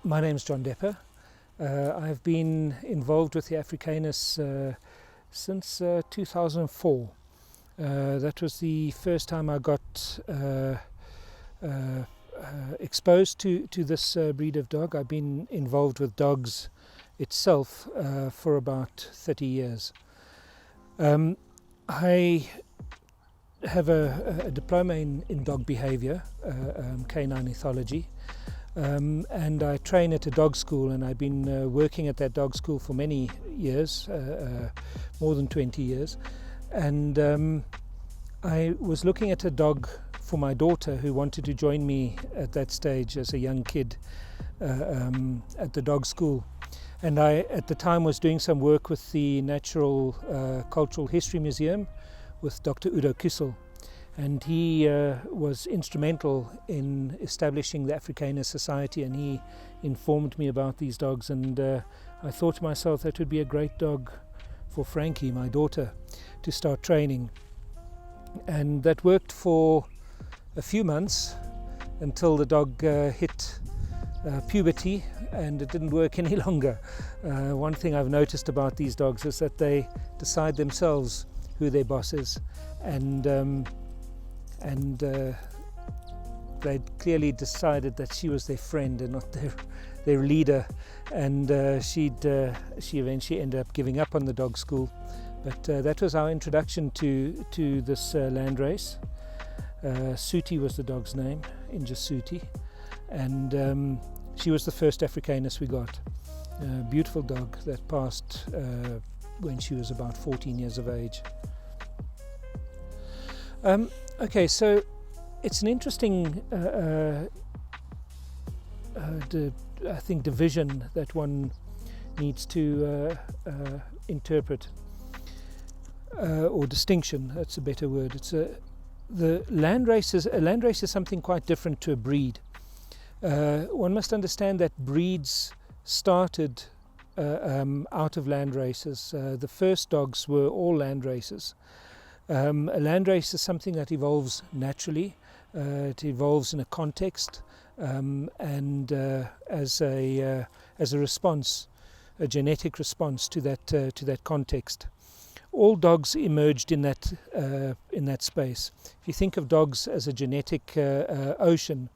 My name's John Deppe. I've been involved with the AfriCanis since 2004. That was the first time I got exposed to this breed of dog. I've been involved with dogs itself for about 30 years. I have a diploma in dog behavior, canine ethology, and I train at a dog school, and I've been working at that dog school for many years, more than 20 years. And I was looking at a dog for my daughter who wanted to join me at that stage as a young kid at the dog school. And I, at the time, was doing some work with the Natural Cultural History Museum with Dr. Udo Kussel. And he was instrumental in establishing the Africanus Society, and he informed me about these dogs. And I thought to myself that would be a great dog for Frankie, my daughter, to start training. And that worked for a few months until the dog hit puberty, and it didn't work any longer. One thing I've noticed about these dogs is that they decide themselves who their boss is, and they clearly decided that she was their friend and not their leader, and she eventually ended up giving up on the dog school. But that was our introduction to this Landrace. Suti was the dog's name, Inja Suti, and she was the first Africanus we got. A beautiful dog that passed when she was about 14 years of age. Okay, so it's an interesting, I think, division that one needs to interpret, or distinction. That's a better word. It's the landrace is something quite different to a breed. One must understand that breeds started out of land races. The first dogs were all land races. A landrace is something that evolves naturally. It evolves in a context, and as a response, a genetic response to that context. All dogs emerged in that space. If you think of dogs as a genetic ocean,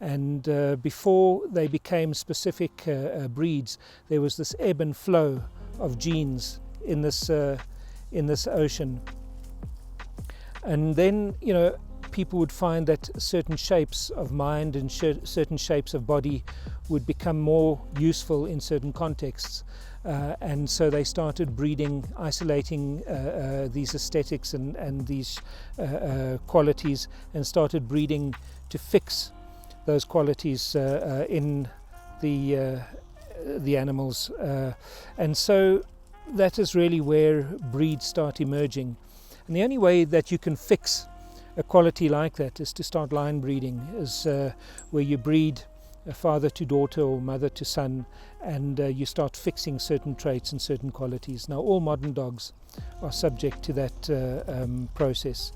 and before they became specific breeds, there was this ebb and flow of genes in this ocean. And then, people would find that certain shapes of mind and certain shapes of body would become more useful in certain contexts. And so they started breeding, isolating these aesthetics and these qualities, and started breeding to fix those qualities in the animals. And so that is really where breeds start emerging. And the only way that you can fix a quality like that is to start line breeding, is where you breed a father to daughter or mother to son, and you start fixing certain traits and certain qualities. Now, all modern dogs are subject to that process.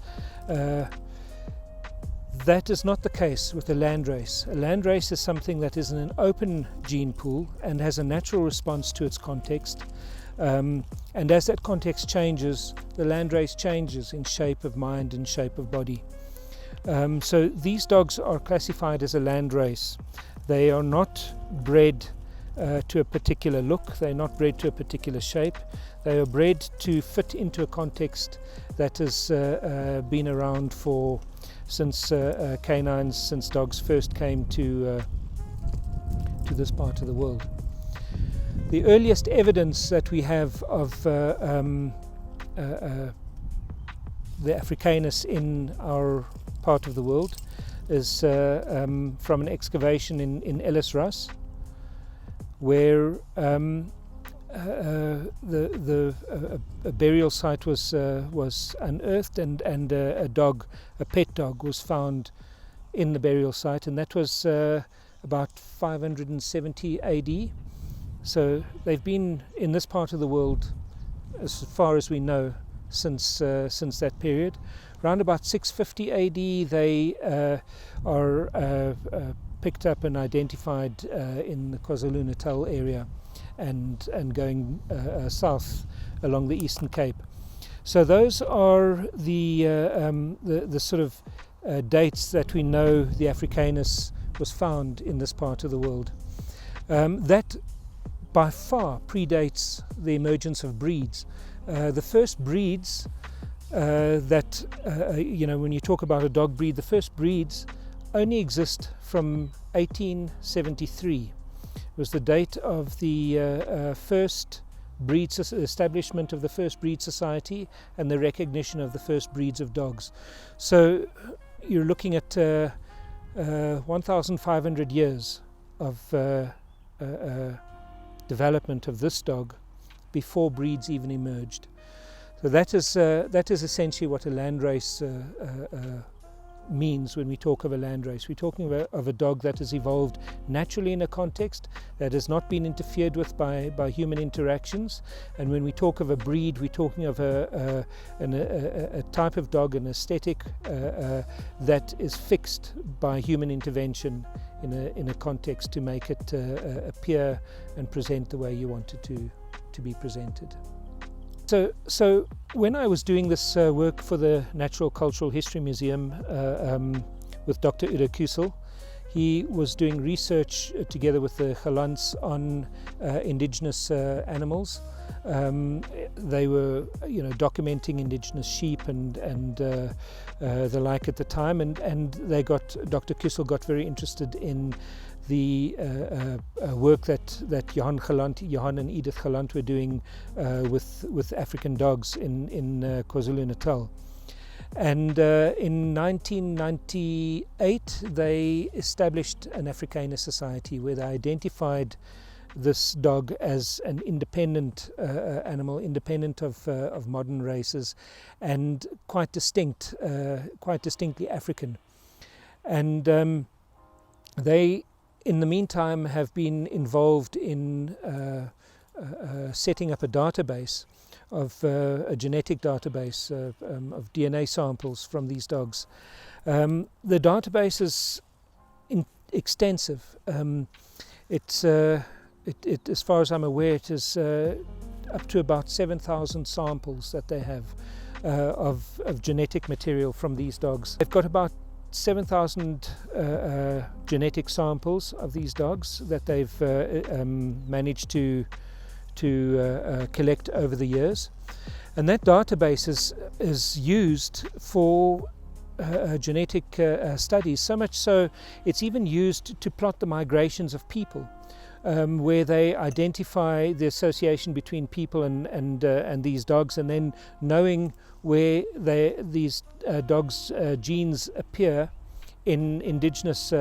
That is not the case with a landrace. A landrace is something that is in an open gene pool and has a natural response to its context. And as that context changes, the landrace changes in shape of mind and shape of body. So these dogs are classified as a landrace. They are not bred to a particular look. They're not bred to a particular shape. They are bred to fit into a context that has been around since canines, since dogs first came to this part of the world. The earliest evidence that we have of the Africanus in our part of the world is from an excavation in Ellis-Ras, where a burial site was unearthed, and a pet dog was found in the burial site, and that was about 570 AD. So they've been in this part of the world, as far as we know, since that period. Around about 650 AD, they are picked up and identified in the KwaZulu-Natal area and going south along the Eastern Cape. So those are the sort of dates that we know the Africanus was found in this part of the world. That by far predates the emergence of breeds. The first breeds when you talk about a dog breed, the first breeds only exist from 1873. It was the date of the first establishment of the first breed society and the recognition of the first breeds of dogs. So you're looking at 1,500 years of development of this dog before breeds even emerged. So that is essentially what a landrace means when we talk of a landrace. We're talking of a dog that has evolved naturally in a context, that has not been interfered with by human interactions. And when we talk of a breed, we're talking of a type of dog, an aesthetic that is fixed by human intervention in a context to make it appear and present the way you want it to be presented. So when I was doing this work for the Natural Cultural History Museum with Dr. Udo Kusel, he was doing research together with the Galants on indigenous animals. They were, documenting indigenous sheep and the like at the time, and Dr. Kusel got very interested in the work that Johan and Edith Galant were doing with African dogs in KwaZulu-Natal. And in 1998 they established an Africanus Society where they identified this dog as an independent animal, independent of modern races, and quite distinctly African. And they, in the meantime, have been involved in setting up a database a genetic database of DNA samples from these dogs. The database is extensive. It's as far as I'm aware, it is up to about 7,000 samples that they have of genetic material from these dogs. They've got about 7,000 genetic samples of these dogs that they've managed to collect over the years, and that database is used for genetic studies, so much so it's even used to plot the migrations of people, where they identify the association between people and these dogs, and then knowing where these dogs' genes appear in indigenous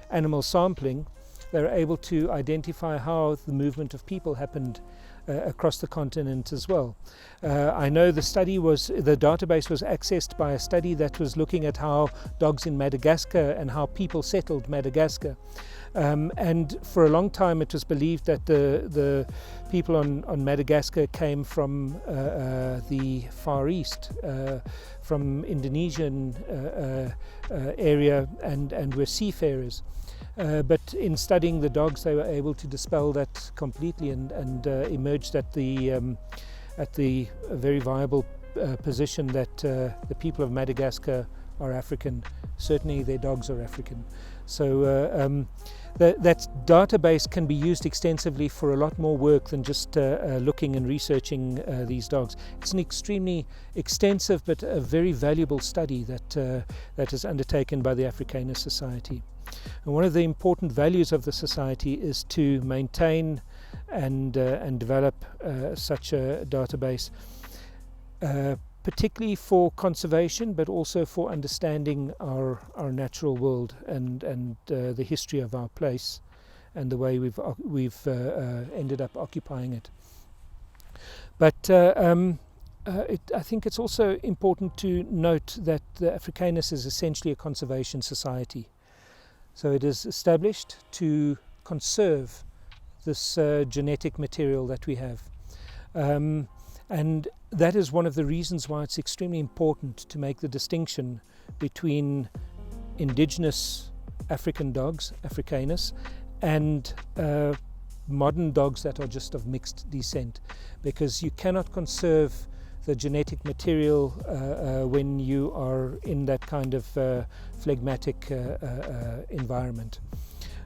animal sampling, they're able to identify how the movement of people happened across the continent as well. I know the database was accessed by a study that was looking at how dogs in Madagascar and how people settled Madagascar. And for a long time it was believed that the people on Madagascar came from the Far East, from Indonesian area, and were seafarers. But in studying the dogs, they were able to dispel that completely and emerged at the very viable position that the people of Madagascar are African. Certainly their dogs are African. So that database can be used extensively for a lot more work than just looking and researching these dogs. It's an extremely extensive but a very valuable study that is undertaken by the Africanus Society. And one of the important values of the society is to maintain and develop such a database, particularly for conservation, but also for understanding our natural world and the history of our place and the way we've ended up occupying it. But I think it's also important to note that the Africanus is essentially a conservation society. So it is established to conserve this genetic material that we have. And that is one of the reasons why it's extremely important to make the distinction between indigenous African dogs, AfriCanis, and modern dogs that are just of mixed descent, because you cannot conserve the genetic material when you are in that kind of phlegmatic environment.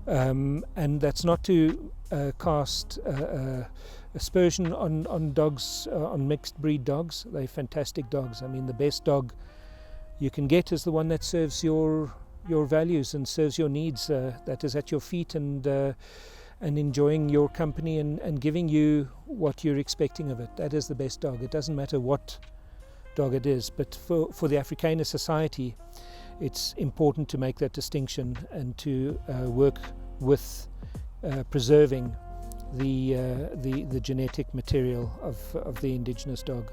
And that's not to cast aspersion on dogs, on mixed breed dogs. They're fantastic dogs. I mean, the best dog you can get is the one that serves your values and serves your needs, that is at your feet and enjoying your company and giving you what you're expecting of it. That is the best dog. It doesn't matter what dog it is, but for the Africanus Society, it's important to make that distinction and to work with preserving the genetic material of the indigenous dog.